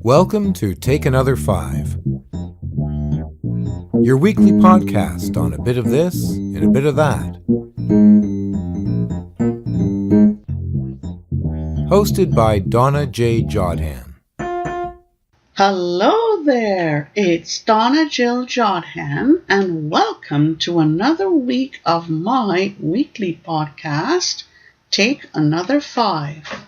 Welcome to TakeAnother5, your weekly podcast on a bit of this and a bit of that. Hosted by Donna Jodhan. Hello there, it's Donna Jodhan, and welcome to another week of my weekly podcast, Take Another 5.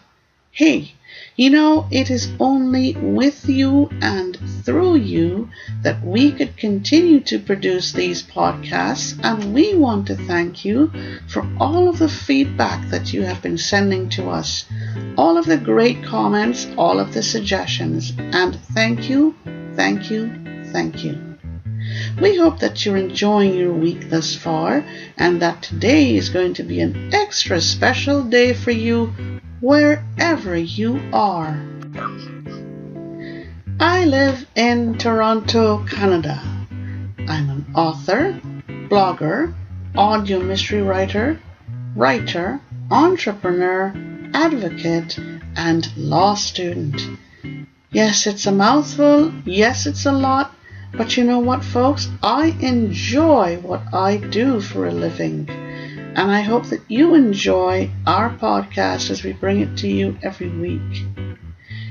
Hey, you know, it is only with you and through you that we could continue to produce these podcasts, and we want to thank you for all of the feedback that you have been sending to us, all of the great comments, all of the suggestions, and thank you. We hope that you're enjoying your week thus far, and that today is going to be an extra special day for you wherever you are. I live in Toronto, Canada. I'm an author, blogger, audio mystery writer, entrepreneur, advocate, and law student. Yes, it's a mouthful. Yes, it's a lot. But you know what, folks? I enjoy what I do for a living. And I hope that you enjoy our podcast as we bring it to you every week.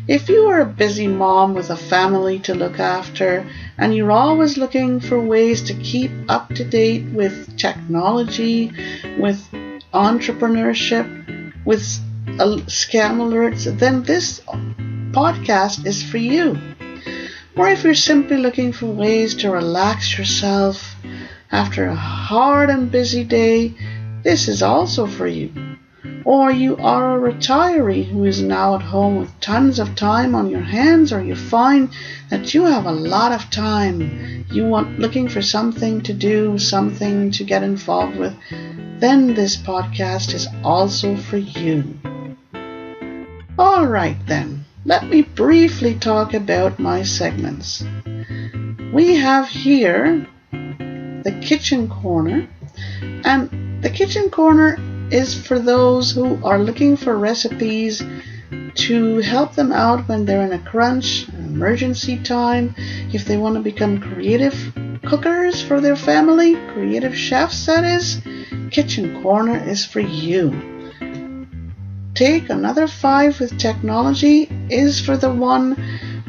If you are a busy mom with a family to look after, and you're always looking for ways to keep up to date with technology, with entrepreneurship, with scam alerts, then this podcast is for you. Or if you're simply looking for ways to relax yourself after a hard and busy day, this is also for you. Or you are a retiree who is now at home with tons of time on your hands, or you find that you have a lot of time. You want looking for something to do, something to get involved with, then this podcast is also for you. All right then, let me briefly talk about my segments. We have here the kitchen corner, and the kitchen corner is for those who are looking for recipes to help them out when they're in a crunch, an emergency time, if they want to become creative cookers for their family, creative chefs that is, kitchen corner is for you. Take Another 5 with technology is for the one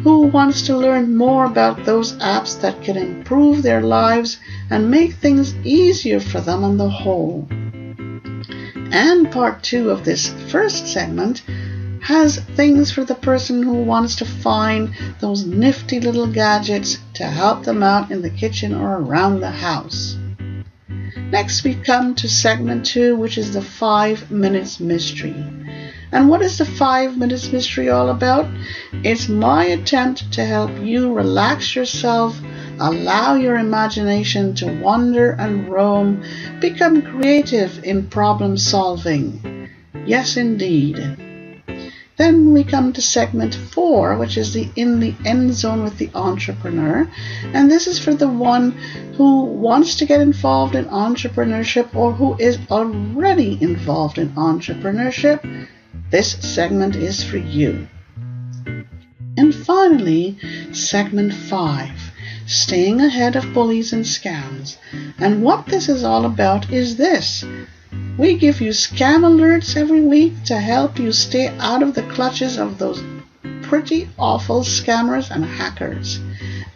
who wants to learn more about those apps that can improve their lives and make things easier for them on the whole. And part 2 of this first segment has things for the person who wants to find those nifty little gadgets to help them out in the kitchen or around the house. Next we come to segment 2, which is the 5 minutes mystery. And what is the 5 minutes mystery all about? It's my attempt to help you relax yourself, allow your imagination to wander and roam, become creative in problem solving. Yes, indeed. Then we come to segment 4, which is the In the End Zone with the Entrepreneur. And this is for the one who wants to get involved in entrepreneurship or who is already involved in entrepreneurship. This segment is for you. And finally, segment 5, staying ahead of bullies and scams. And what this is all about is this. We give you scam alerts every week to help you stay out of the clutches of those pretty awful scammers and hackers.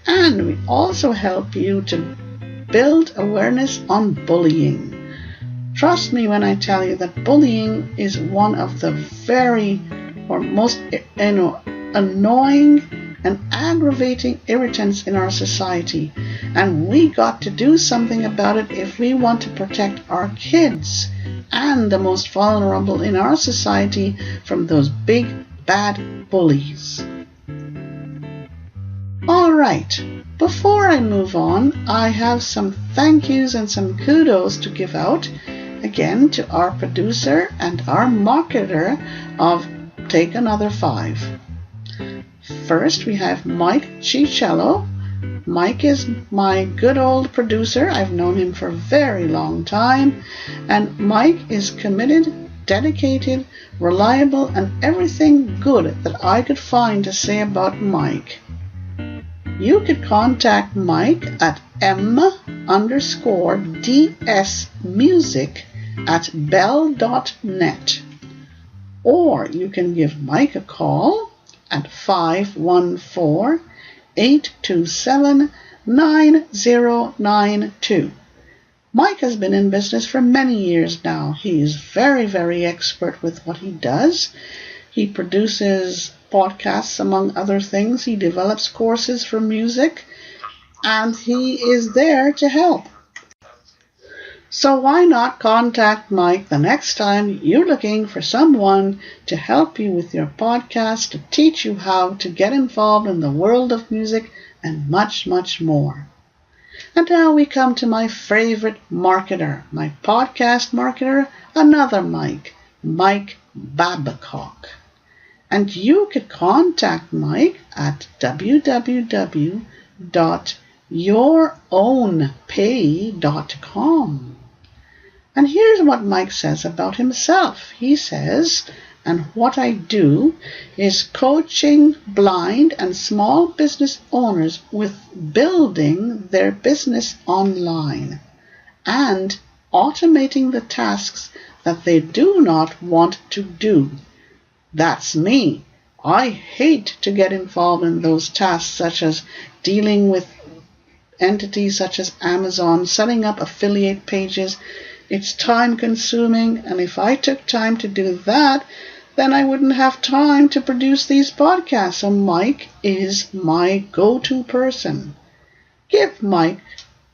And we also help you to build awareness on bullying. Trust me when I tell you that bullying is one of the most annoying and aggravating irritants in our society, and we got to do something about it if we want to protect our kids and the most vulnerable in our society from those big bad bullies. All right, before I move on, I have some thank yous and some kudos to give out again to our producer and our marketer of Take Another 5. First, we have Mike Cicello. Mike is my good old producer. I've known him for a very long time, and Mike is committed dedicated, reliable, and everything good that I could find to say about Mike. You could contact Mike at m_dsmusic@bell.net, or you can give Mike a call at 514-827-9092. Mike has been in business for many years now. He is very, very expert with what he does. He produces podcasts, among other things. He develops courses for music, and he is there to help. So why not contact Mike the next time you're looking for someone to help you with your podcast, to teach you how to get involved in the world of music, and much, much more. And now we come to my favorite marketer, my podcast marketer, another Mike Babcock. And you could contact Mike at www.yourownpay.com. And here's what Mike says about himself. He says, and what I do is coaching blind and small business owners with building their business online and automating the tasks that they do not want to do. That's me. I hate to get involved in those tasks, such as dealing with entities such as Amazon, setting up affiliate pages. It's time consuming, and if I took time to do that, then I wouldn't have time to produce these podcasts. So Mike is my go-to person. Give Mike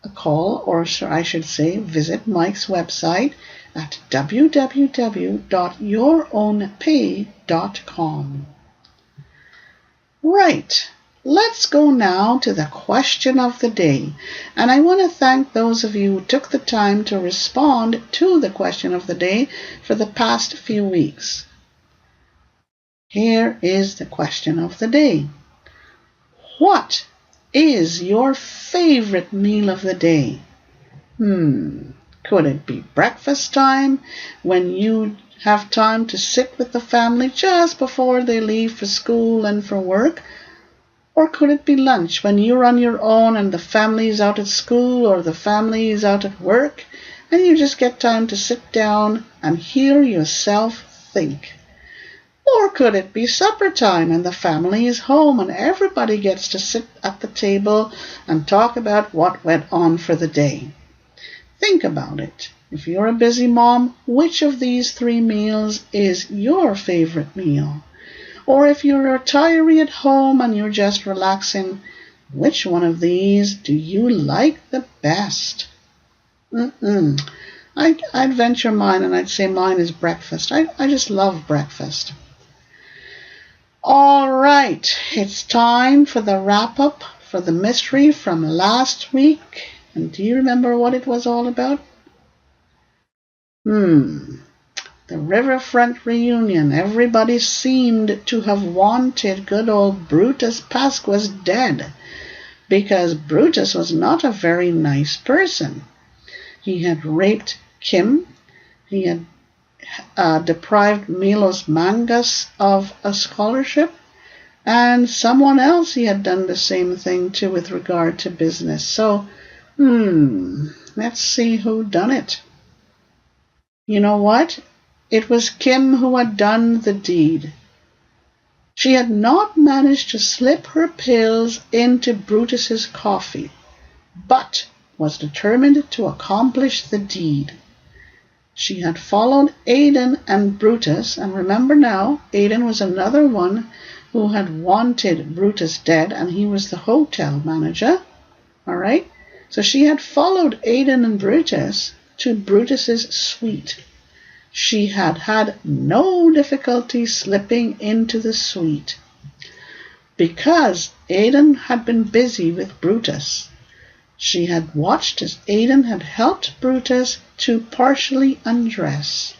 a call, or I should say visit Mike's website at www.yourownpay.com. Right. Let's go now to the question of the day. And I want to thank those of you who took the time to respond to the question of the day for the past few weeks. Here is the question of the day. What is your favorite meal of the day? Could it be breakfast time, when you have time to sit with the family just before they leave for school and for work? Or could it be lunch, when you're on your own and the family is out at school or the family is out at work, and you just get time to sit down and hear yourself think? Or could it be supper time and the family is home and everybody gets to sit at the table and talk about what went on for the day? Think about it. If you're a busy mom, which of these three meals is your favorite meal? Or if you're a retiree at home and you're just relaxing, which one of these do you like the best? I'd venture mine, and I'd say mine is breakfast. I just love breakfast. All right, it's time for the wrap-up for the mystery from last week. And do you remember what it was all about? The riverfront reunion. Everybody seemed to have wanted good old Brutus Pasqua's dead, because Brutus was not a very nice person. He had raped Kim. He had deprived Milos Mangas of a scholarship, and someone else he had done the same thing to with regard to business. So, let's see who done it. You know what? It was Kim who had done the deed. She had not managed to slip her pills into Brutus's coffee, but was determined to accomplish the deed. She had followed Aidan and Brutus, and remember now, Aidan was another one who had wanted Brutus dead, and he was the hotel manager. All right? So she had followed Aidan and Brutus to Brutus's suite. She had had no difficulty slipping into the suite, because Aidan had been busy with Brutus. She had watched as Aidan had helped Brutus to partially undress.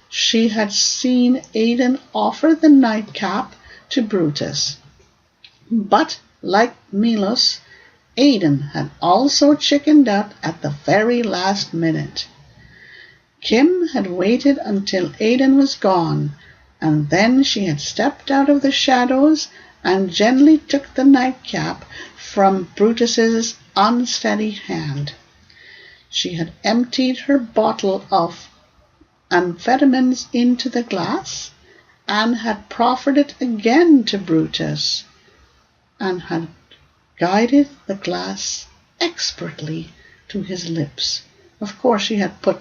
She had seen Aidan offer the nightcap to Brutus. But, like Milos, Aidan had also chickened out at the very last minute. Kim had waited until Aidan was gone, and then she had stepped out of the shadows and gently took the nightcap from Brutus's unsteady hand. She had emptied her bottle of amphetamines into the glass and had proffered it again to Brutus and had guided the glass expertly to his lips. Of course, she had put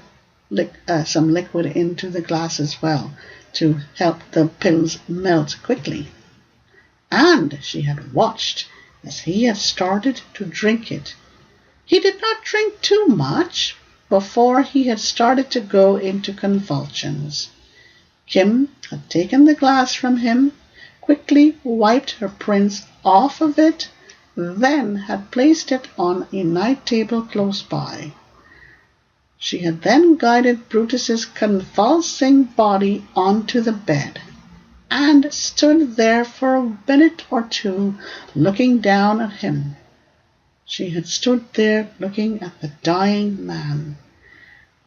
some liquid into the glass as well to help the pills melt quickly. And she had watched as he had started to drink it. He did not drink too much before he had started to go into convulsions. Kim had taken the glass from him, quickly wiped her prints off of it, then had placed it on a night table close by. She had then guided Brutus's convulsing body onto the bed and stood there for a minute or two looking down at him. She had stood there looking at the dying man.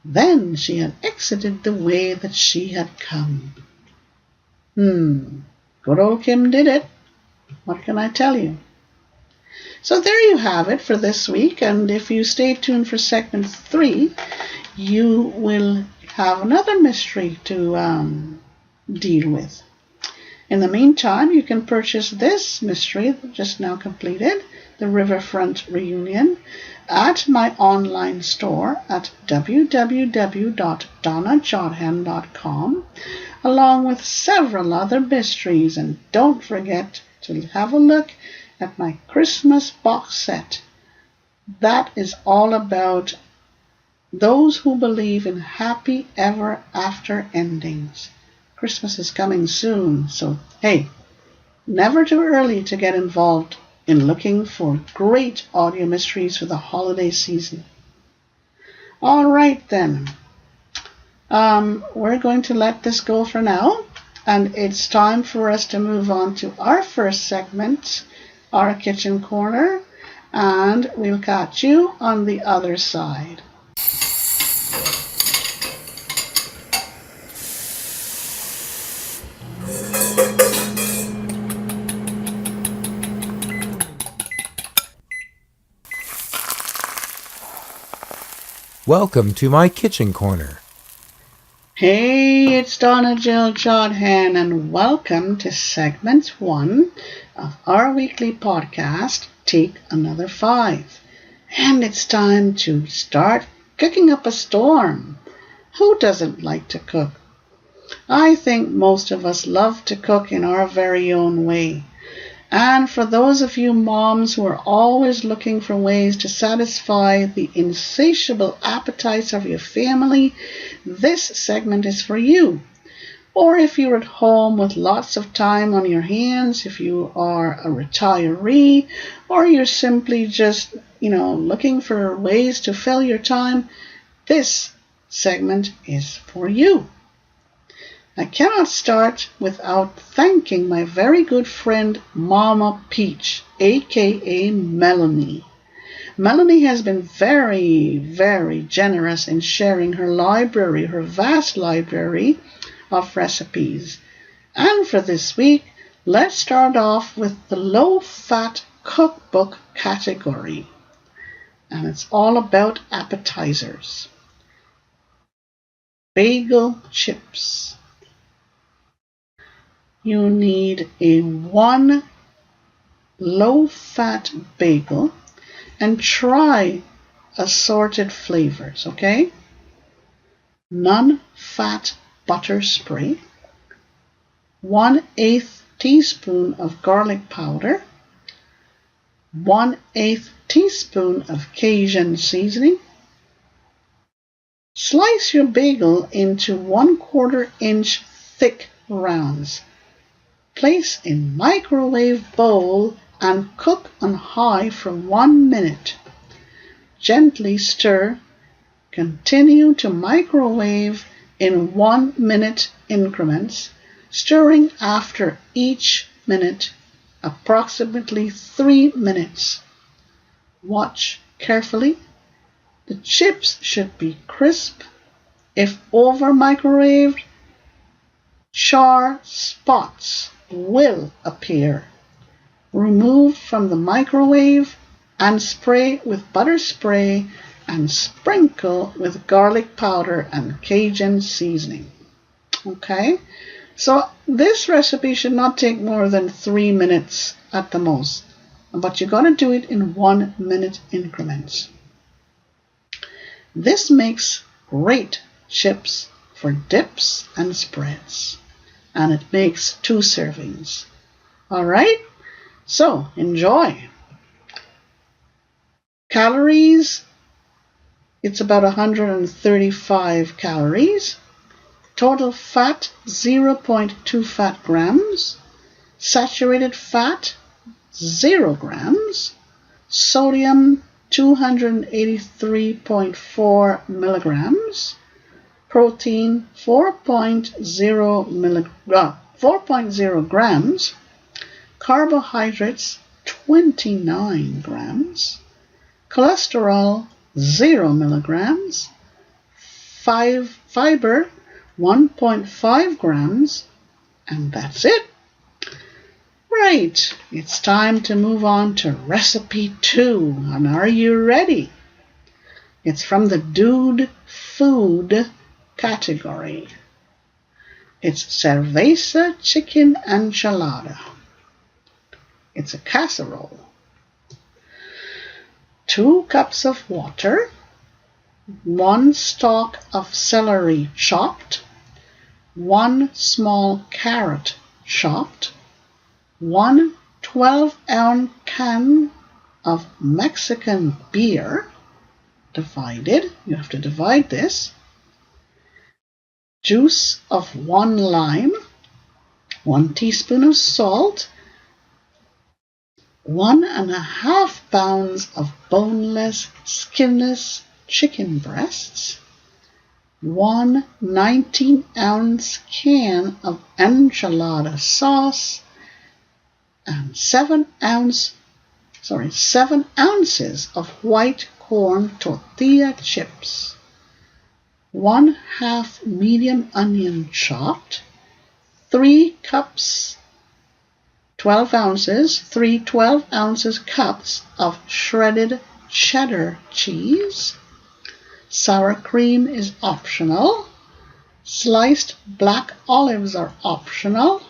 Then she had exited the way that she had come. Good old Kim did it. What can I tell you? So there you have it for this week, and if you stay tuned for segment 3, you will have another mystery to deal with. In the meantime, you can purchase this mystery just now completed, the Riverfront Reunion, at my online store at www.donnajodhan.com, along with several other mysteries. And don't forget to have a look at my Christmas box set. That is all about those who believe in happy ever after endings. Christmas is coming soon, so hey, never too early to get involved in looking for great audio mysteries for the holiday season. All right then, we're going to let this go for now, and it's time for us to move on to our first segment, our kitchen corner, and we'll catch you on the other side. Welcome to my kitchen corner. Hey, it's Donna Jodhan, and welcome to segment 1 of our weekly podcast, Take Another 5. And it's time to start cooking up a storm. Who doesn't like to cook? I think most of us love to cook in our very own way. And for those of you moms who are always looking for ways to satisfy the insatiable appetites of your family, this segment is for you. Or if you're at home with lots of time on your hands, if you are a retiree, or you're simply just, looking for ways to fill your time, this segment is for you. I cannot start without thanking my very good friend Mama Peach, aka Melanie. Melanie has been very, very generous in sharing her library, her vast library of recipes. And for this week, let's start off with the low-fat cookbook category. And it's all about appetizers. Bagel chips. You need a 1 low-fat bagel and try assorted flavors, okay? Non-fat butter spray, 1/8 teaspoon of garlic powder, 1/8 teaspoon of Cajun seasoning. Slice your bagel into 1/4 inch thick rounds. Place in microwave bowl and cook on high for 1 minute. Gently stir. Continue to microwave in 1 minute increments, stirring after each minute, approximately 3 minutes. Watch carefully. The chips should be crisp If over microwaved, char spots will appear. Remove from the microwave and spray with butter spray and sprinkle with garlic powder and Cajun seasoning. Okay, so this recipe should not take more than 3 minutes at the most, but you're going to do it in 1 minute increments. This makes great chips for dips and spreads, and it makes 2 servings. All right, so enjoy. Calories, it's about 135 calories. Total fat, 0.2 fat grams. Saturated fat, 0 grams. Sodium, 283.4 milligrams. Protein, 4.0 grams. Carbohydrates, 29 grams. Cholesterol, 0 milligrams. Fiber, 1.5 grams. And that's it. Right, it's time to move on to recipe 2. And are you ready? It's from the Dude Food category. It's cerveza chicken enchilada. It's a casserole. 2 cups of water, 1 stalk of celery chopped, 1 small carrot chopped, 1 12-ounce can of Mexican beer, divided, you have to divide this, juice of 1 lime, 1 teaspoon of salt, 1.5 pounds of boneless, skinless chicken breasts, 1 19-ounce can of enchilada sauce, and 7 ounces of white corn tortilla chips, 1/2 medium onion chopped, 3 cups 12 ounces, 3 12-ounces cups of shredded cheddar cheese. Sour cream is optional. Sliced black olives are optional.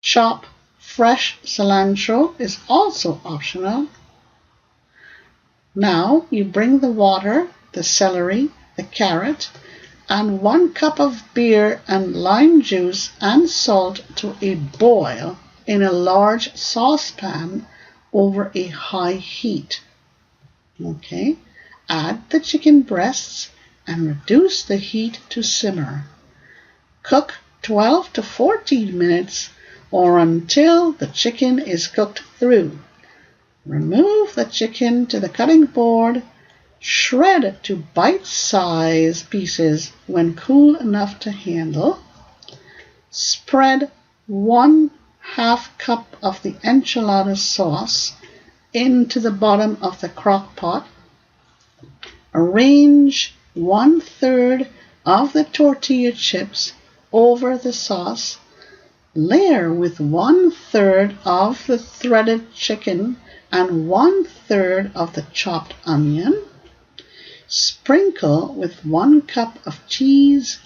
Chop fresh cilantro is also optional. Now you bring the water, the celery, the carrot, and 1 cup of beer and lime juice and salt to a boil in a large saucepan over a high heat. Okay, add the chicken breasts and reduce the heat to simmer. Cook 12 to 14 minutes or until the chicken is cooked through. Remove the chicken to the cutting board. Shred to bite-sized pieces when cool enough to handle. Spread 1/2 cup of the enchilada sauce into the bottom of the crock pot. Arrange 1/3 of the tortilla chips over the sauce. Layer with 1/3 of the threaded chicken and 1/3 of the chopped onion. Sprinkle with 1 cup of cheese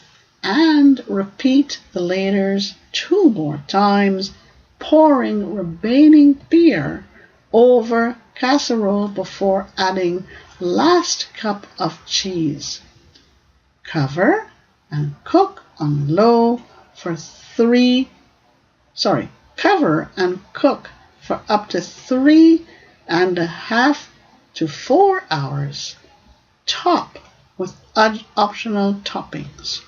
and repeat the layers 2 more times, pouring remaining beer over casserole before adding last cup of cheese. Cover and cook on low for cover and cook for up to 3.5 to 4 hours. Top with optional toppings.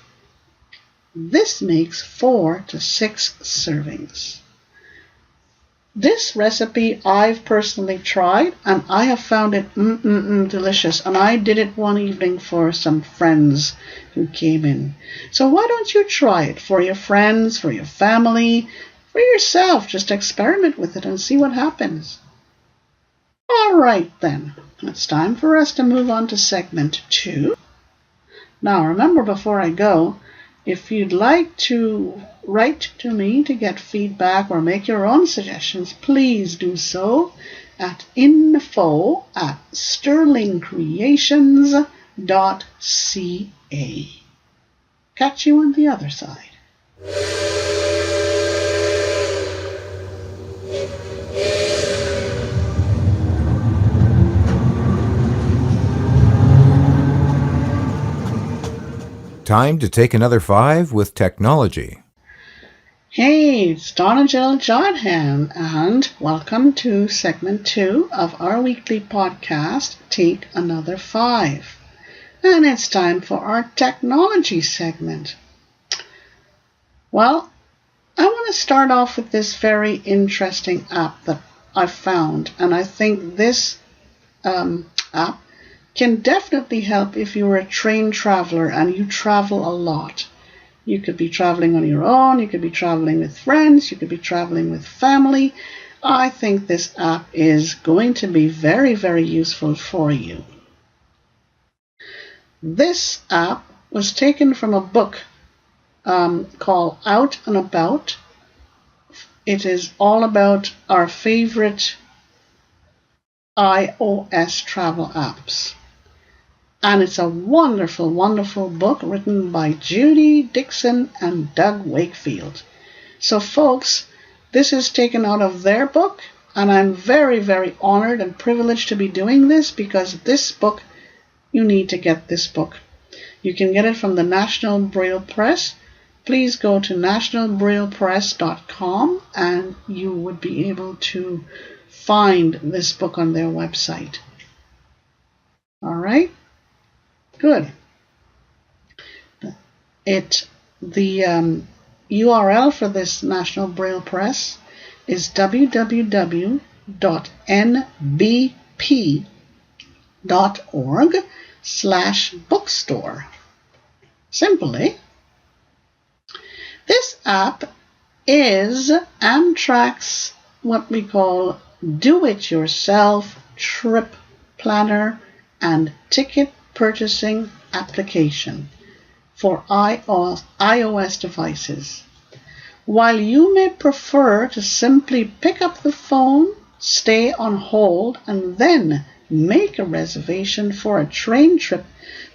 This makes 4 to 6 servings. This recipe I've personally tried and I have found it delicious, and I did it one evening for some friends who came in. So why don't you try it for your friends, for your family, for yourself? Just experiment with it and see what happens. All right then, it's time for us to move on to segment 2. Now, remember, before I go, if you'd like to write to me to get feedback or make your own suggestions, please do so at info@sterlingcreations.ca. Catch you on the other side. Time to take another 5 with technology. Hey, it's Donna Jodhan, and welcome to segment 2 of our weekly podcast, Take Another 5. And it's time for our technology segment. Well, I want to start off with this very interesting app that I found, and I think this app can definitely help if you're a train traveler and you travel a lot. You could be traveling on your own, you could be traveling with friends, you could be traveling with family. I think this app is going to be very, very useful for you. This app was taken from a book called Out and About. It is all about our favorite iOS travel apps. And it's a wonderful, wonderful book written by Judy Dixon and Doug Wakefield. So folks, this is taken out of their book, and I'm very, very honored and privileged to be doing this because this book, you need to get this book. You can get it from the National Braille Press. Please go to nationalbraillepress.com and you would be able to find this book on their website. All right? Good. The URL for this National Braille Press is www.nbp.org/bookstore. Simply. This app is Amtrak's what we call do-it-yourself trip planner and ticket purchasing application for iOS devices. While you may prefer to simply pick up the phone, stay on hold, and then make a reservation for a train trip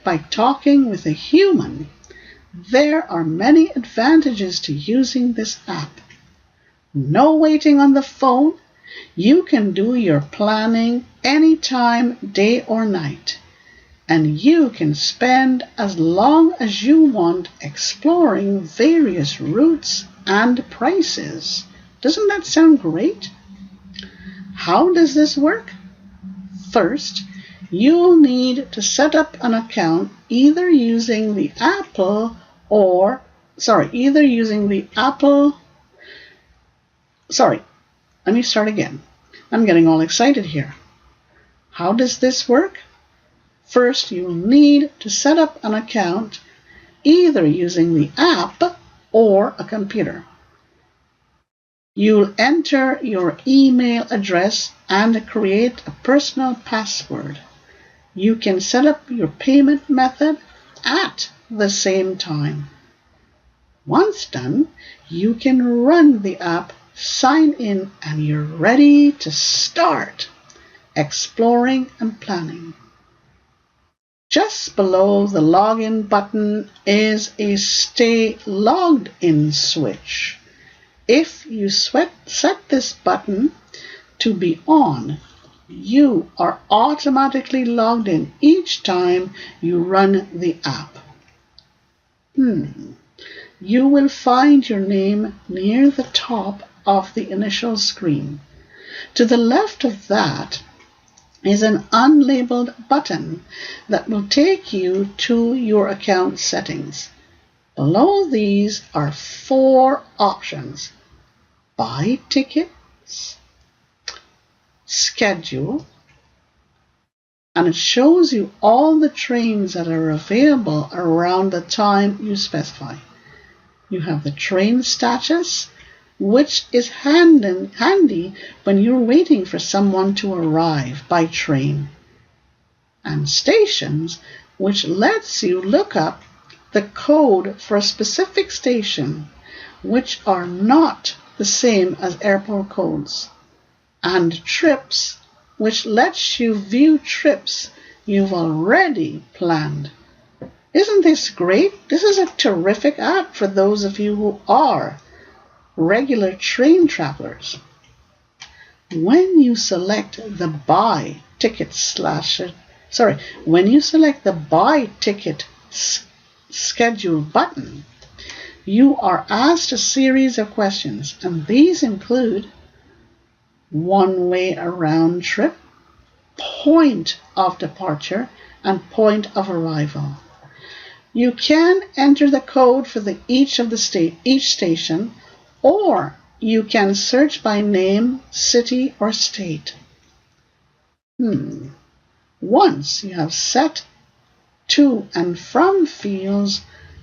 by talking with a human, there are many advantages to using this app. No waiting on the phone. You can do your planning anytime, day or night. And you can spend as long as you want exploring various routes and prices. Doesn't that sound great? How does this work? First, you'll need to set up an account either using the let me start again. I'm getting all excited here. How does this work? First, you'll need to set up an account either using the app or a computer. You'll enter your email address and create a personal password. You can set up your payment method at the same time. Once done, you can run the app, sign in, and you're ready to start exploring and planning. Just below the login button is a Stay Logged In switch. If you set this button to be on, you are automatically logged in each time you run the app. You will find your name near the top of the initial screen. To the left of that is an unlabeled button that will take you to your account settings. Below these are 4 options: buy tickets, schedule, and it shows you all the trains that are available around the time you specify. You have the train status, which is handy when you're waiting for someone to arrive by train, and stations, which lets you look up the code for a specific station, which are not the same as airport codes, and Trips, which lets you view trips you've already planned. Isn't this great? This is a terrific app for those of you who are regular train travelers. When you select the buy ticket schedule button, you are asked a series of questions, and these include one-way around trip, point of departure, and point of arrival. You can enter the code for each station, or you can search by name, city, or state. Once you have set to and from fields,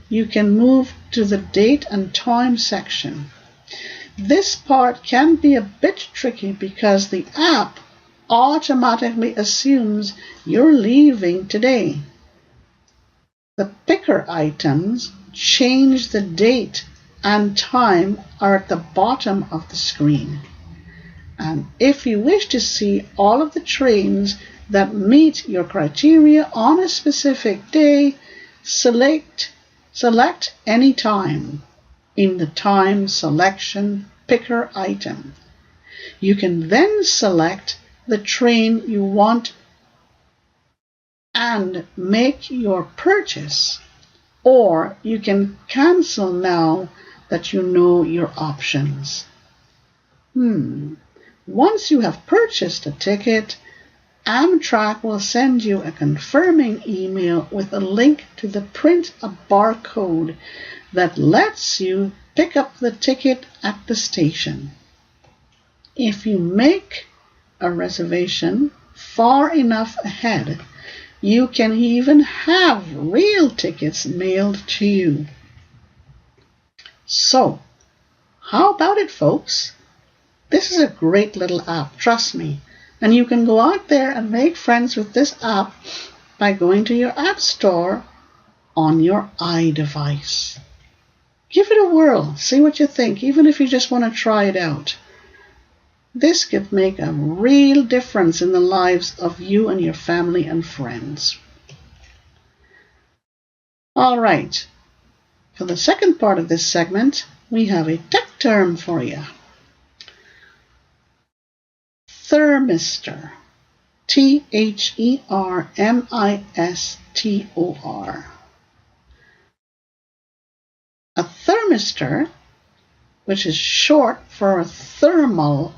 you can move to the date and time section. This part can be a bit tricky because the app automatically assumes you're leaving today. The picker items change the date and time are at the bottom of the screen. And if you wish to see all of the trains that meet your criteria on a specific day, select any time in the time selection picker item. You can then select the train you want and make your purchase, or you can cancel now that you know your options. Once you have purchased a ticket, Amtrak will send you a confirming email with a link to the print a barcode that lets you pick up the ticket at the station. If you make a reservation far enough ahead, you can even have real tickets mailed to you. So, how about it, folks? This is a great little app, trust me. And you can go out there and make friends with this app by going to your app store on your iDevice. Give it a whirl, see what you think, even if you just want to try it out. This could make a real difference in the lives of you and your family and friends. All right, for the second part of this segment, we have a tech term for you. Thermistor. Thermistor. A thermistor, which is short for a thermal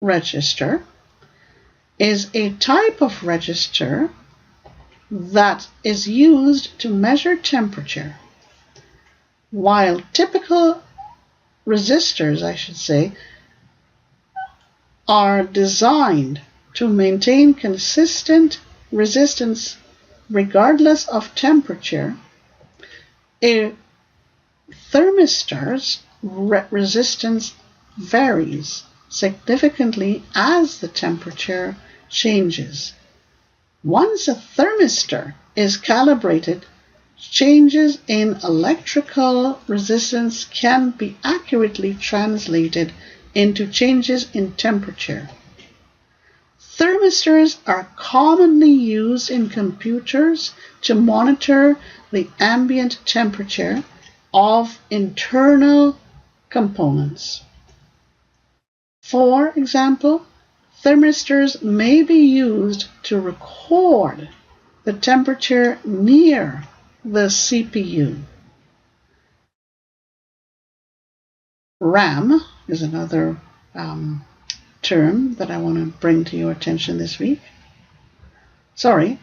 register, is a type of register that is used to measure temperature. While typical resistors, are designed to maintain consistent resistance regardless of temperature, a thermistor's resistance varies significantly as the temperature changes. Once a thermistor is calibrated, changes in electrical resistance can be accurately translated into changes in temperature. Thermistors are commonly used in computers to monitor the ambient temperature of internal components. For example, thermistors may be used to record the temperature near the CPU. RAM is another term that I want to bring to your attention this week.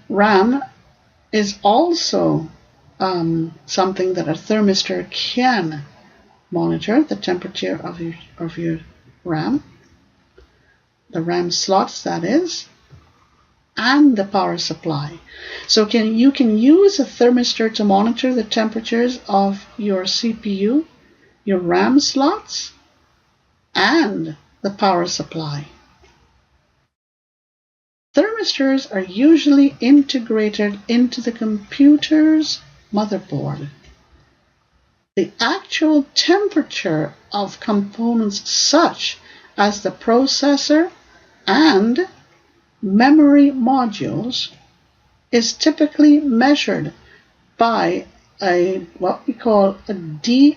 RAM is also something that a thermistor can monitor, the temperature of your RAM, the RAM slots, that is, and the power supply. So you can use a thermistor to monitor the temperatures of your CPU, your RAM slots, and the power supply. Thermistors are usually integrated into the computer's motherboard. The actual temperature of components such as the processor and memory modules is typically measured by what we call a diode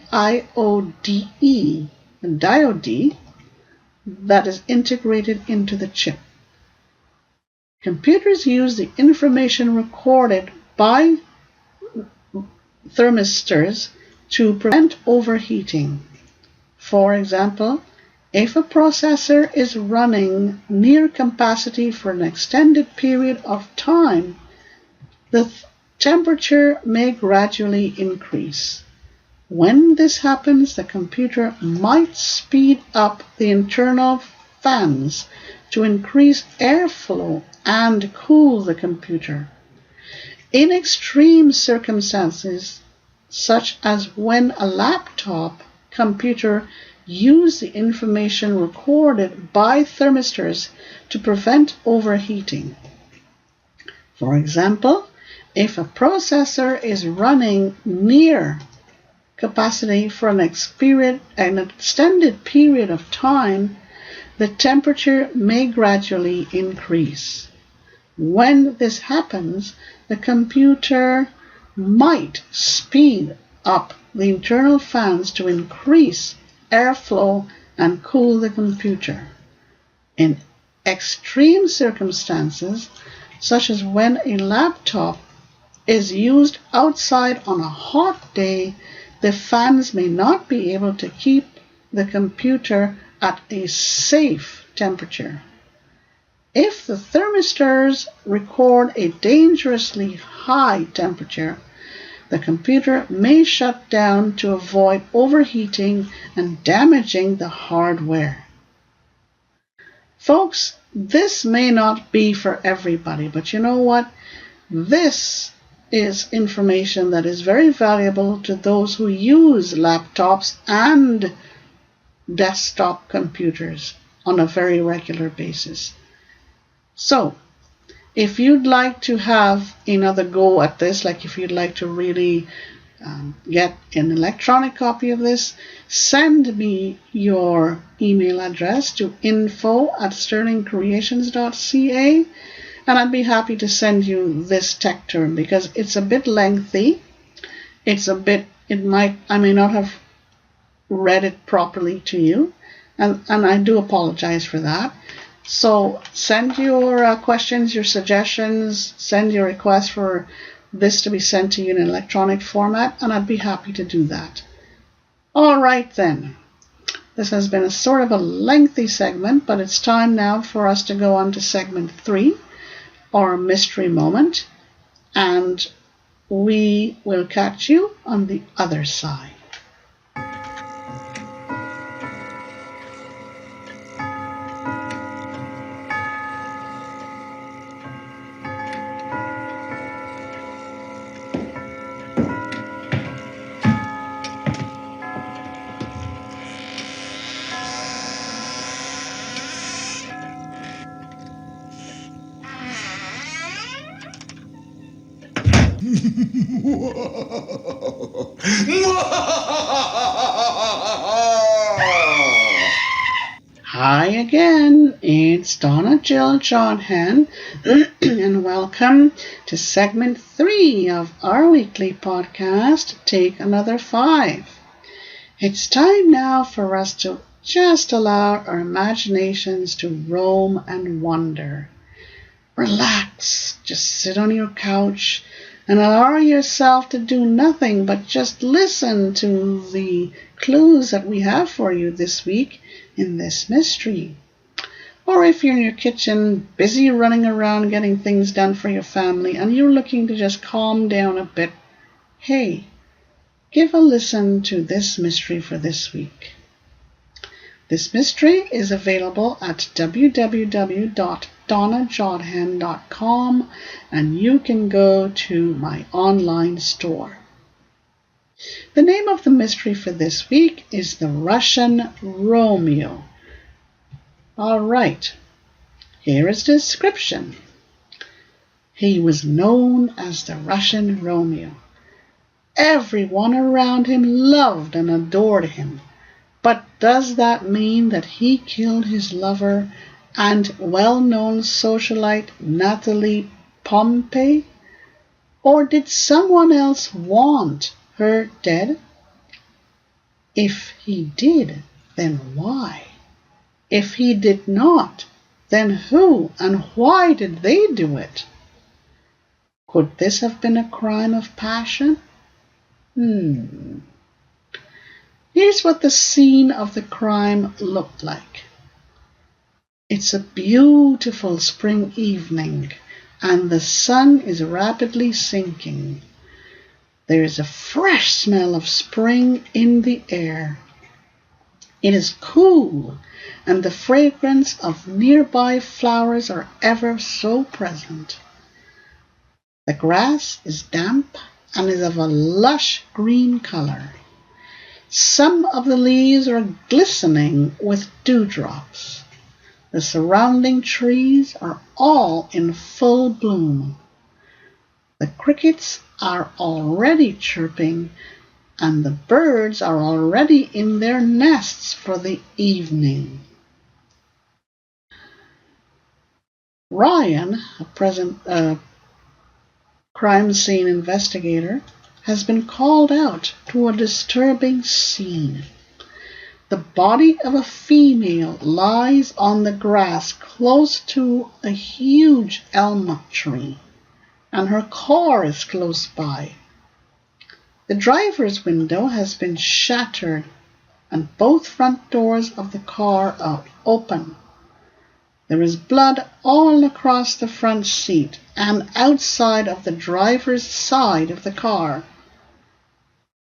that is integrated into the chip. Computers use the information recorded by thermistors to prevent overheating. For example, if a processor is running near capacity for an extended period of time, the temperature may gradually increase. When this happens, the computer might speed up the internal fans to increase airflow and cool the computer. In extreme circumstances, such as when a laptop computer uses the information recorded by thermistors to prevent overheating. For example, if a processor is running near capacity for an extended period of time, the temperature may gradually increase. When this happens, the computer might speed up the internal fans to increase airflow and cool the computer. In extreme circumstances, such as when a laptop is used outside on a hot day, the fans may not be able to keep the computer at a safe temperature. If the thermistors record a dangerously high temperature, the computer may shut down to avoid overheating and damaging the hardware. Folks, this may not be for everybody, but you know what? This is information that is very valuable to those who use laptops and desktop computers on a very regular basis. So, if you'd like to have another go at this, like if you'd like to really get an electronic copy of this, send me your email address to info@sterlingcreations.ca, and I'd be happy to send you this tech term because it's a bit lengthy. I may not have read it properly to you, and I do apologize for that. So send your questions, your suggestions, send your requests for this to be sent to you in an electronic format, and I'd be happy to do that. All right then. This has been a sort of a lengthy segment, but it's time now for us to go on to segment 3, or mystery moment, and we will catch you on the other side. Hi again, it's Donna Jodhan, and welcome to segment 3 of our weekly podcast, Take Another 5. It's time now for us to just allow our imaginations to roam and wander. Relax, just sit on your couch and allow yourself to do nothing but just listen to the clues that we have for you this week in this mystery. Or if you're in your kitchen, busy running around getting things done for your family and you're looking to just calm down a bit, hey, give a listen to this mystery for this week. This mystery is available at www.donnajodhan.com, and you can go to my online store. The name of the mystery for this week is The Russian Romeo. All right, here is the description. He was known as the Russian Romeo. Everyone around him loved and adored him. But does that mean that he killed his lover and well-known socialite Natalie Pompey? Or did someone else want her dead? If he did, then why? If he did not, then who and why did they do it? Could this have been a crime of passion? Here's what the scene of the crime looked like. It's a beautiful spring evening, and the sun is rapidly sinking. There is a fresh smell of spring in the air. It is cool, and the fragrance of nearby flowers are ever so present. The grass is damp and is of a lush green color. Some of the leaves are glistening with dewdrops. The surrounding trees are all in full bloom. The crickets are already chirping, and the birds are already in their nests for the evening. Ryan, a crime scene investigator, has been called out to a disturbing scene. The body of a female lies on the grass close to a huge elm tree, and her car is close by. The driver's window has been shattered, and both front doors of the car are open. There is blood all across the front seat and outside of the driver's side of the car.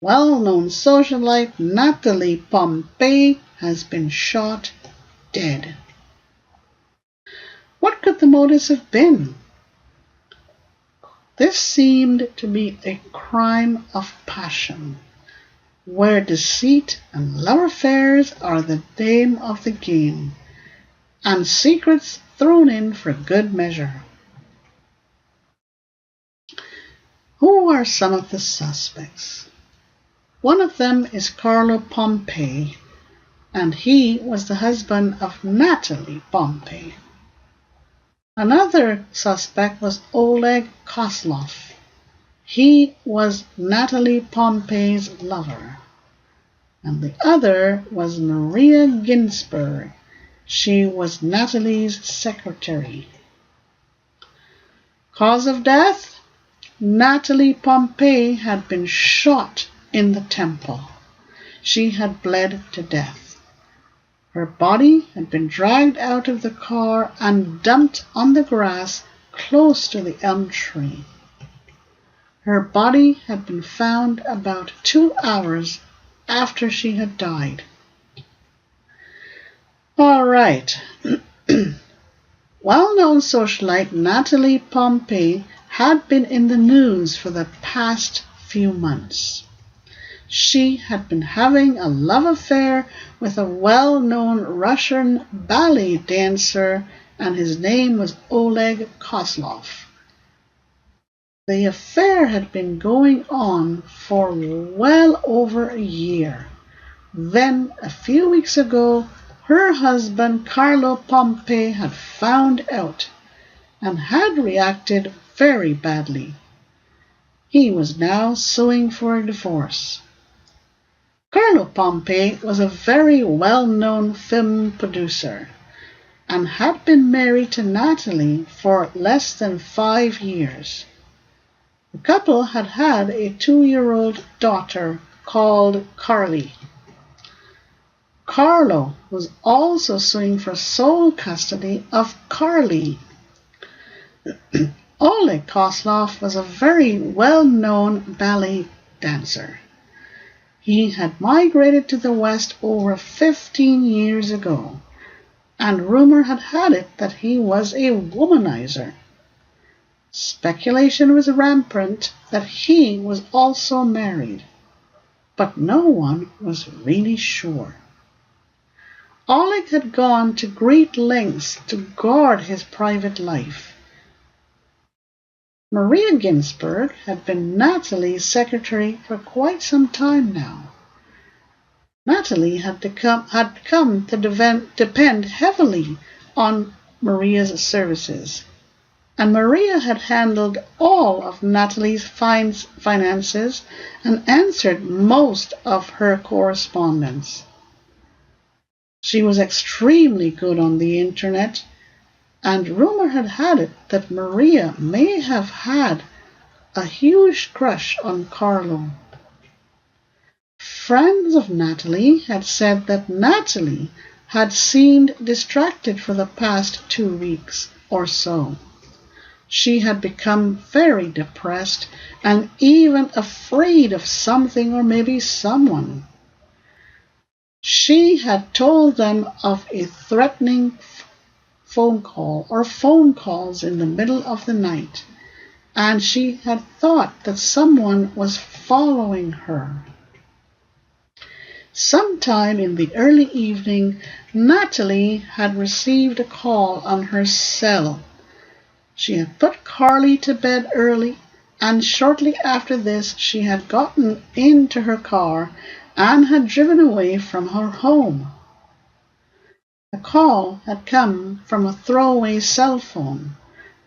Well-known socialite Natalie Pompey has been shot dead. What could the motives have been? This seemed to be a crime of passion, where deceit and love affairs are the name of the game, and secrets thrown in for good measure. Who are some of the suspects? One of them is Carlo Pompey, and he was the husband of Natalie Pompey. Another suspect was Oleg Kozlov. He was Natalie Pompey's lover. And the other was Maria Ginsburg. She was Natalie's secretary. Cause of death? Natalie Pompey had been shot in the temple. She had bled to death. Her body had been dragged out of the car and dumped on the grass close to the elm tree. Her body had been found about 2 hours after she had died. All right. Well-known socialite Natalie Pompey had been in the news for the past few months. She had been having a love affair with a well-known Russian ballet dancer, and his name was Oleg Kozlov. The affair had been going on for well over a year. Then, a few weeks ago, her husband Carlo Pompey had found out and had reacted very badly. He was now suing for a divorce. Carlo Pompey was a very well-known film producer and had been married to Natalie for less than 5 years. The couple had had a 2-year-old daughter called Carly. Carlo was also suing for sole custody of Carly. Oleg Kozlov was a very well-known ballet dancer. He had migrated to the West over 15 years ago, and rumor had it that he was a womanizer. Speculation was rampant that he was also married, but no one was really sure. Oleg had gone to great lengths to guard his private life. Maria Ginsburg had been Natalie's secretary for quite some time now. Natalie had come to depend heavily on Maria's services, and Maria had handled all of Natalie's finances and answered most of her correspondence. She was extremely good on the internet, and rumor had it that Maria may have had a huge crush on Carlo. Friends of Natalie had said that Natalie had seemed distracted for the past 2 weeks or so. She had become very depressed and even afraid of something or maybe someone. She had told them of a threatening phone call or phone calls in the middle of the night, and she had thought that someone was following her. Sometime in the early evening, Natalie had received a call on her cell. She had put Carly to bed early, and shortly after this she had gotten into her car and had driven away from her home. The call had come from a throwaway cell phone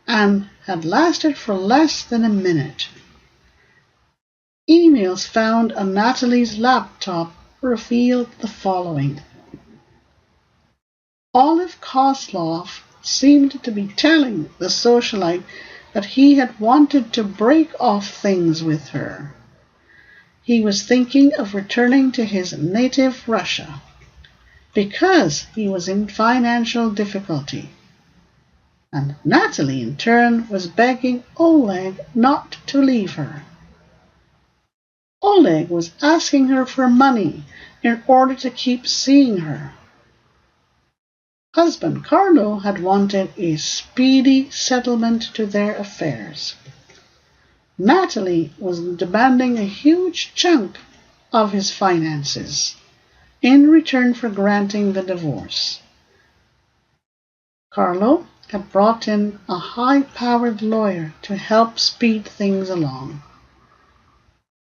and had lasted for less than a minute. Emails found on Natalie's laptop revealed the following. Olive Kosloff seemed to be telling the socialite that he had wanted to break off things with her. He was thinking of returning to his native Russia because he was in financial difficulty. And Natalie, in turn, was begging Oleg not to leave her. Oleg was asking her for money in order to keep seeing her. Husband Carlo had wanted a speedy settlement to their affairs. Natalie was demanding a huge chunk of his finances in return for granting the divorce. Carlo had brought in a high-powered lawyer to help speed things along.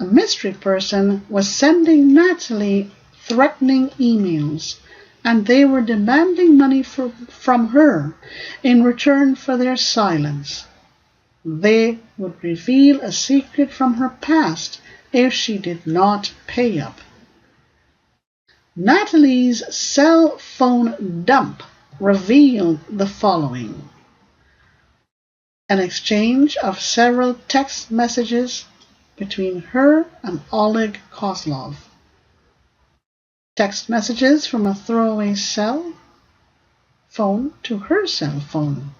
A mystery person was sending Natalie threatening emails, and they were demanding money from her in return for their silence. They would reveal a secret from her past if she did not pay up. Natalie's cell phone dump revealed the following. An exchange of several text messages between her and Oleg Kozlov. Text messages from a throwaway cell phone to her cell phone.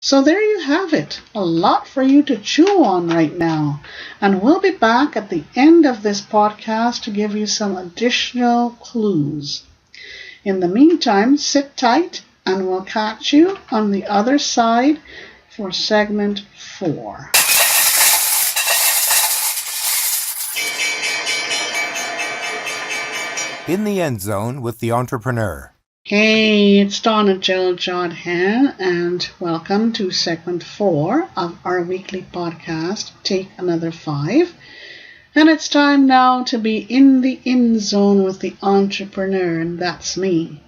So there you have it, a lot for you to chew on right now. And we'll be back at the end of this podcast to give you some additional clues. In the meantime, sit tight and we'll catch you on the other side for segment 4. In the End Zone with the Entrepreneur. Hey, it's Donna Jodhan, and welcome to segment 4 of our weekly podcast, Take Another 5. And it's time now to be in the end zone with the entrepreneur, and that's me.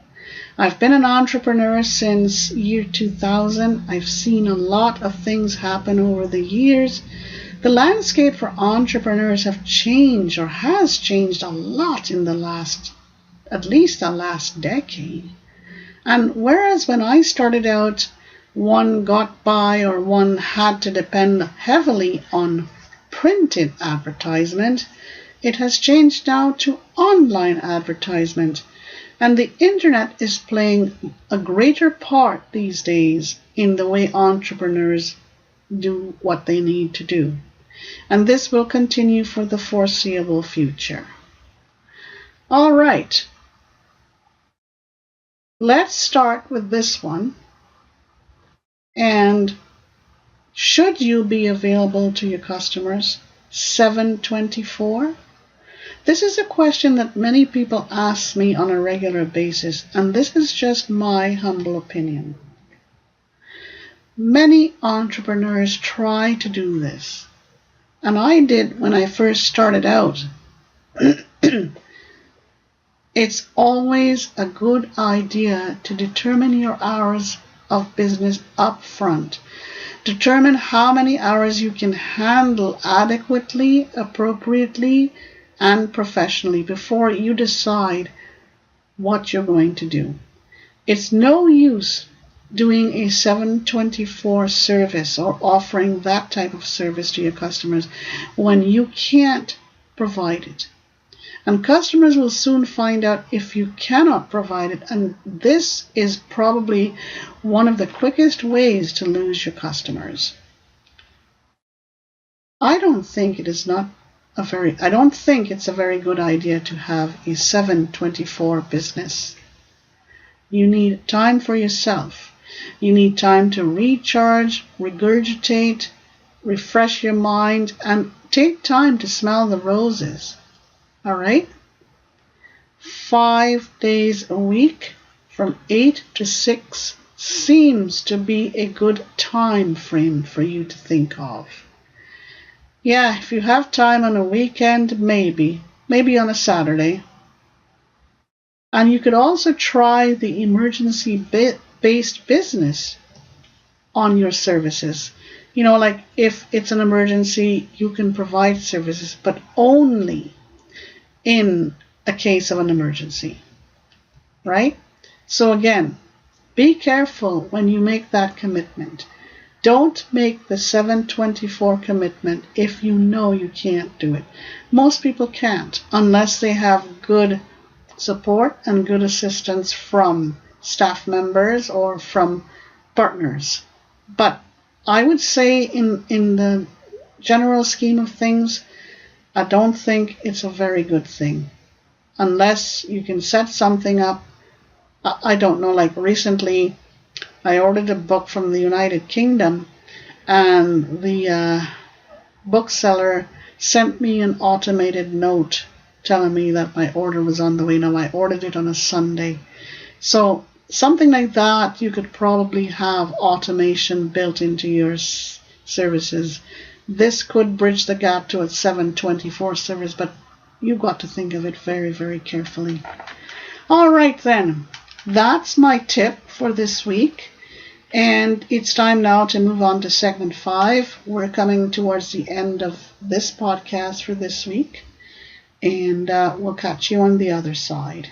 I've been an entrepreneur since year 2000. I've seen a lot of things happen over the years. The landscape for entrepreneurs has changed a lot in at least the last decade. And whereas when I started out, one got by or one had to depend heavily on printed advertisement, it has changed now to online advertisement. And the internet is playing a greater part these days in the way entrepreneurs do what they need to do. And this will continue for the foreseeable future. All right. Let's start with this one. And should you be available to your customers 7/24? This is a question that many people ask me on a regular basis, and this is just my humble opinion. Many entrepreneurs try to do this, and I did when I first started out. It's always a good idea to determine your hours of business up front. Determine how many hours you can handle adequately, appropriately, and professionally before you decide what you're going to do. It's no use doing a 724 service or offering that type of service to your customers when you can't provide it. And customers will soon find out if you cannot provide it, and this is probably one of the quickest ways to lose your customers. I don't think it's a very good idea to have a 724 business. You need time for yourself. You need time to recharge, regurgitate, refresh your mind, and take time to smell the roses. All right? 5 days a week from 8 to 6 seems to be a good time frame for you to think of. Yeah, if you have time on a weekend, maybe on a Saturday. And you could also try the emergency-based business on your services. You know, like if it's an emergency, you can provide services, but only in a case of an emergency, right? So again, be careful when you make that commitment. Don't make the 724 commitment if you know you can't do it. Most people can't unless they have good support and good assistance from staff members or from partners. But I would say in the general scheme of things, I don't think it's a very good thing. Unless you can set something up. I don't know, like recently I ordered a book from the United Kingdom, and the bookseller sent me an automated note telling me that my order was on the way. Now, I ordered it on a Sunday. So something like that, you could probably have automation built into your services. This could bridge the gap to a 724 service, but you've got to think of it very, very carefully. All right, then. That's my tip for this week. And it's time now to move on to segment 5. We're coming towards the end of this podcast for this week. And we'll catch you on the other side.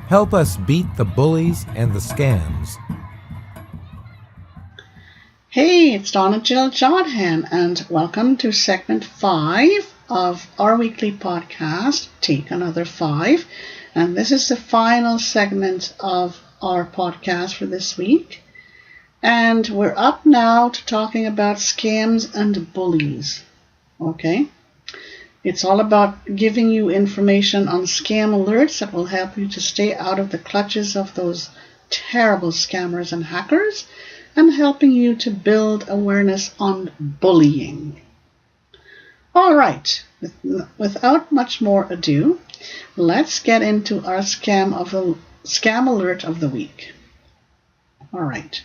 Help us beat the bullies and the scams. Hey, it's Donna Jodhan, and welcome to segment 5 of our weekly podcast, Take Another 5. And this is the final segment of our podcast for this week. And we're up now to talking about scams and bullies. Okay? It's all about giving you information on scam alerts that will help you to stay out of the clutches of those terrible scammers and hackers, and helping you to build awareness on bullying. All right, without much more ado, let's get into our scam alert of the week. All right.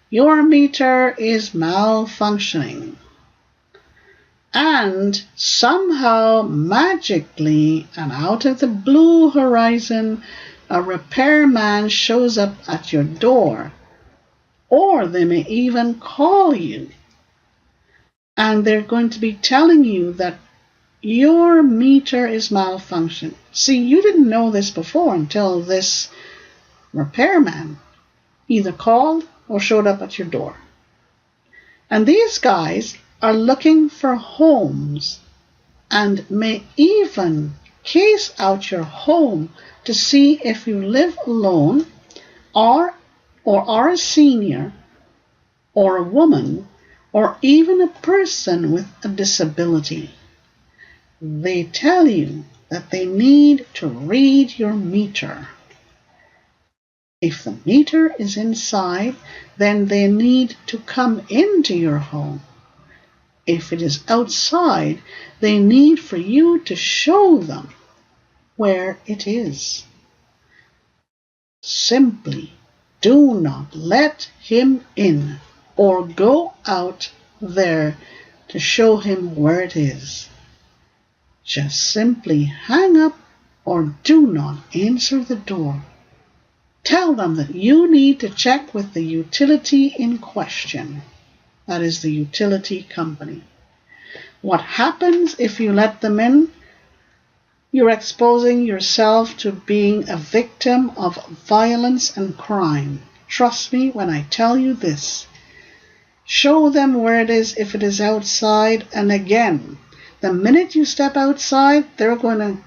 Your meter is malfunctioning. And somehow, magically, and out of the blue horizon, a repairman shows up at your door. Or they may even call you. And they're going to be telling you that your meter is malfunctioning. See, you didn't know this before until this repairman either called or showed up at your door. And these guys are looking for homes and may even case out your home to see if you live alone or are a senior or a woman or even a person with a disability. They tell you that they need to read your meter. If the meter is inside, then they need to come into your home. If it is outside, they need for you to show them where it is. Simply do not let him in or go out there to show him where it is. Just simply hang up or do not answer the door. Tell them that you need to check with the utility in question. That is the utility company. What happens if you let them in? You're exposing yourself to being a victim of violence and crime. Trust me when I tell you this. Show them where it is if it is outside, and again, the minute you step outside, they're going to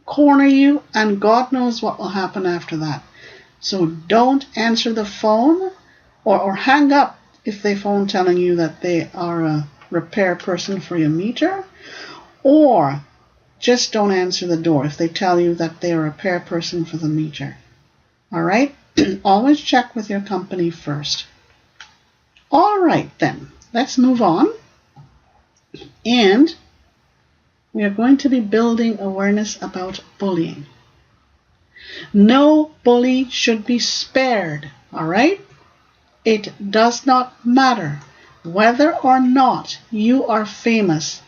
corner you, and God knows what will happen after that. So don't answer the phone or hang up if they phone telling you that they are a repair person for your meter, or just don't answer the door if they tell you that they are a repair person for the meter. All right? Always check with your company first. All right, then. Let's move on. And we are going to be building awareness about bullying. No bully should be spared, all right? It does not matter whether or not you are famous,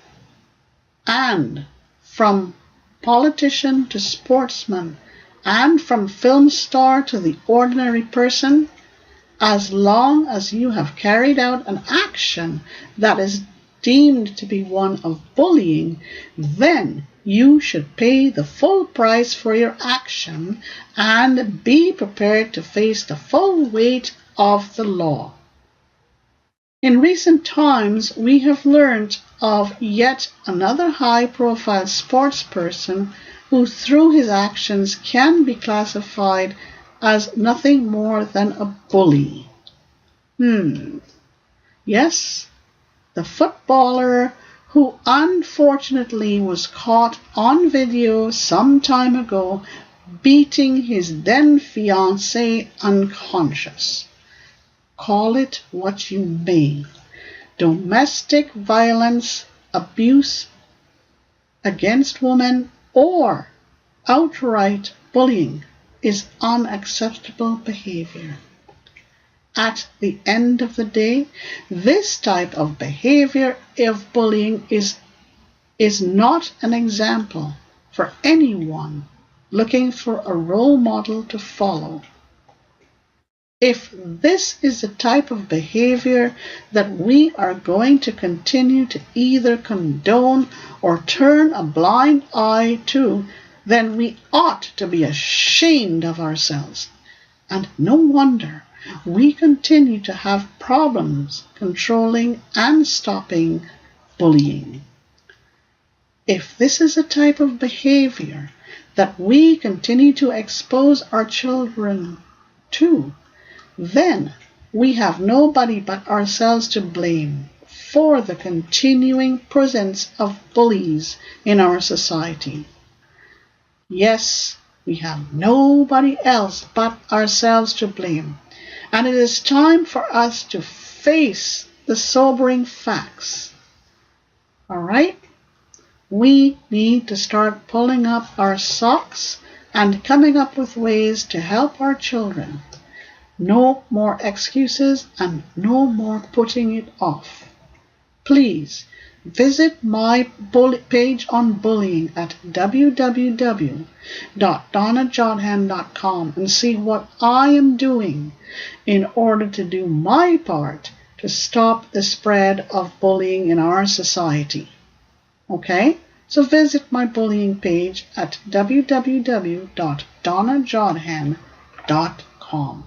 and from politician to sportsman, and from film star to the ordinary person, as long as you have carried out an action that is deemed to be one of bullying, then you should pay the full price for your action and be prepared to face the full weight of the law. In recent times, we have learned of yet another high-profile sportsperson who, through his actions, can be classified as nothing more than a bully. Yes, the footballer who unfortunately was caught on video some time ago beating his then fiancée unconscious. Call it what you may. Domestic violence, abuse against women, or outright bullying is unacceptable behavior. At the end of the day, this type of behavior of bullying is not an example for anyone looking for a role model to follow. If this is the type of behavior that we are going to continue to either condone or turn a blind eye to, then we ought to be ashamed of ourselves. And no wonder we continue to have problems controlling and stopping bullying. If this is a type of behavior that we continue to expose our children to, then we have nobody but ourselves to blame for the continuing presence of bullies in our society. Yes, we have nobody else but ourselves to blame. And it is time for us to face the sobering facts. All right? We need to start pulling up our socks and coming up with ways to help our children. No more excuses and no more putting it off. Please visit my page on bullying at www.donnajodhan.com and see what I am doing in order to do my part to stop the spread of bullying in our society. Okay? So visit my bullying page at www.donnajodhan.com.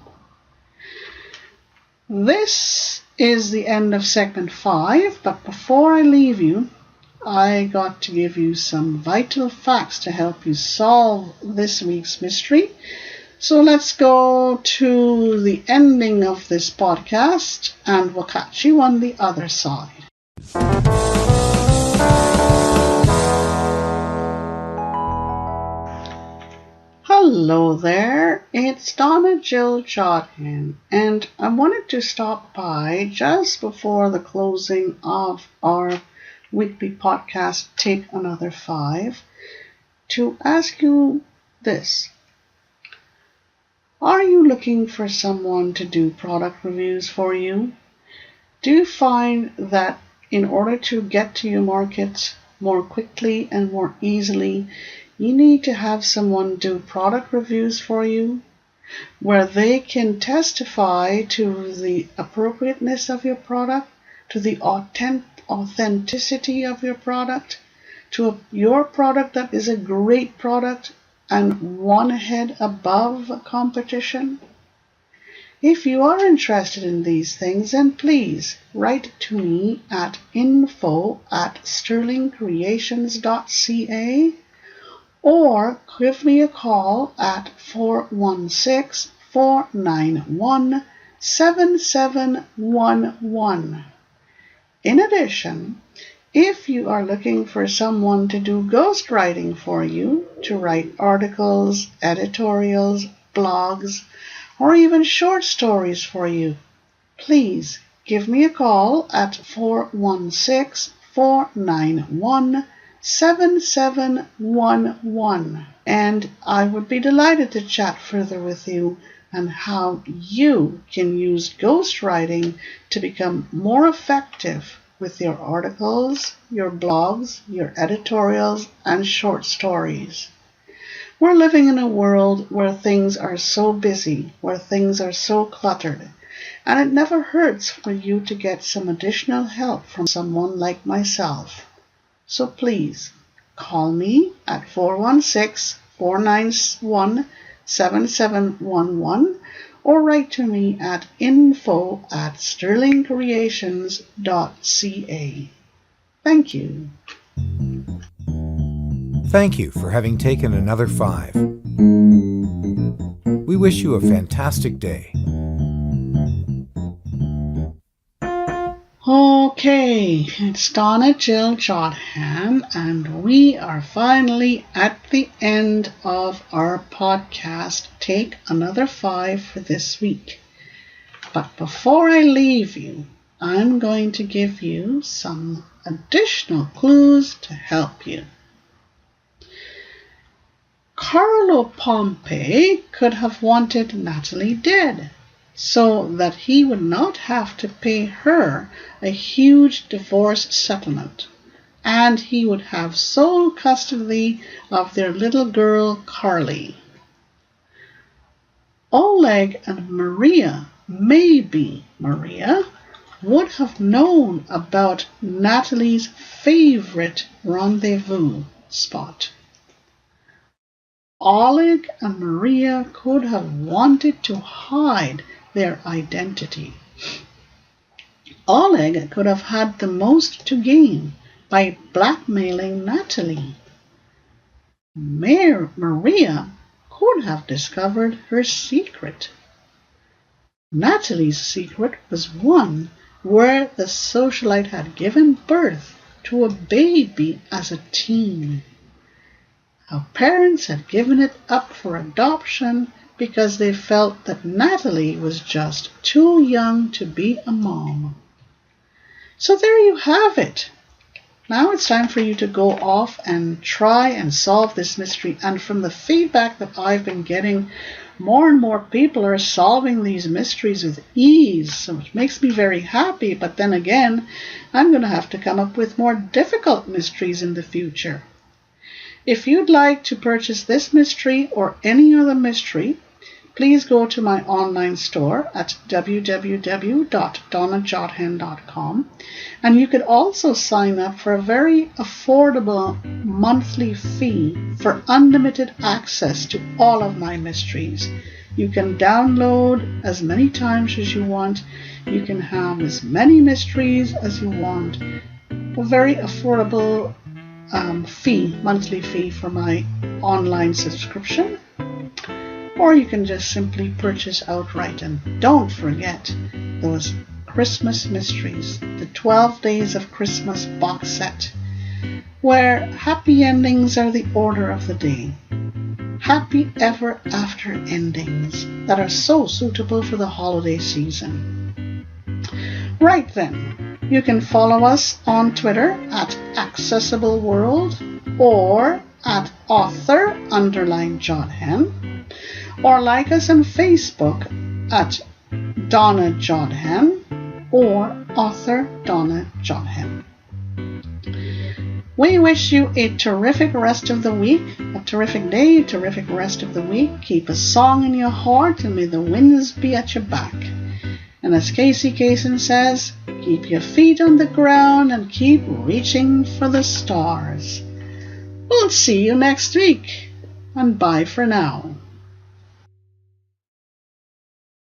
This is the end of segment 5, but before I leave you, I got to give you some vital facts to help you solve this week's mystery. So let's go to the ending of this podcast, and we'll catch you on the other side. Hello there, it's Donna Jodhan, and I wanted to stop by just before the closing of our weekly podcast, TakeAnother5, to ask you this. Are you looking for someone to do product reviews for you? Do you find that in order to get to your market more quickly and more easily, you need to have someone do product reviews for you, where they can testify to the appropriateness of your product, to the authenticity of your product, to your product that is a great product and one head above competition? If you are interested in these things, then please write to me at info@sterlingcreations.ca or give me a call at 416-491-7711. In addition, if you are looking for someone to do ghostwriting for you, to write articles, editorials, blogs, or even short stories for you, please give me a call at 416-491-7711, and I would be delighted to chat further with you on how you can use ghostwriting to become more effective with your articles, your blogs, your editorials, and short stories. We're living in a world where things are so busy, where things are so cluttered, and it never hurts for you to get some additional help from someone like myself. So please, call me at 416-491-7711 or write to me at info@sterlingcreations.ca. Thank you. Thank you for having taken another 5. We wish you a fantastic day. Okay, it's Donna Jodhan, and we are finally at the end of our podcast, Take Another 5, for this week. But before I leave you, I'm going to give you some additional clues to help you. Carlo Pompey could have wanted Natalie dead, so that he would not have to pay her a huge divorce settlement, and he would have sole custody of their little girl Carly. Oleg and Maria, maybe Maria, would have known about Natalie's favorite rendezvous spot. Oleg and Maria could have wanted to hide their identity. Oleg could have had the most to gain by blackmailing Natalie. Maria could have discovered her secret. Natalie's secret was one where the socialite had given birth to a baby as a teen. Her parents had given it up for adoption because they felt that Natalie was just too young to be a mom. So there you have it. Now it's time for you to go off and try and solve this mystery. And from the feedback that I've been getting, more and more people are solving these mysteries with ease, so it makes me very happy. But then again, I'm going to have to come up with more difficult mysteries in the future. If you'd like to purchase this mystery or any other mystery, please go to my online store at www.donnajodhan.com, and you could also sign up for a very affordable monthly fee for unlimited access to all of my mysteries. You can download as many times as you want. You can have as many mysteries as you want. A very affordable monthly fee for my online subscription, or you can just simply purchase outright. And don't forget those Christmas mysteries, the 12 Days of Christmas box set, where happy endings are the order of the day. happy ever after endings that are so suitable for the holiday season. Right then, you can follow us on Twitter at AccessibleWorld or at author_Jodhan, or like us on Facebook at Donna Jodhan or author Donna Jodhan. We wish you a terrific rest of the week, a terrific day, terrific rest of the week. Keep a song in your heart and may the winds be at your back. And as Casey Kasem says, keep your feet on the ground and keep reaching for the stars. We'll see you next week, and bye for now.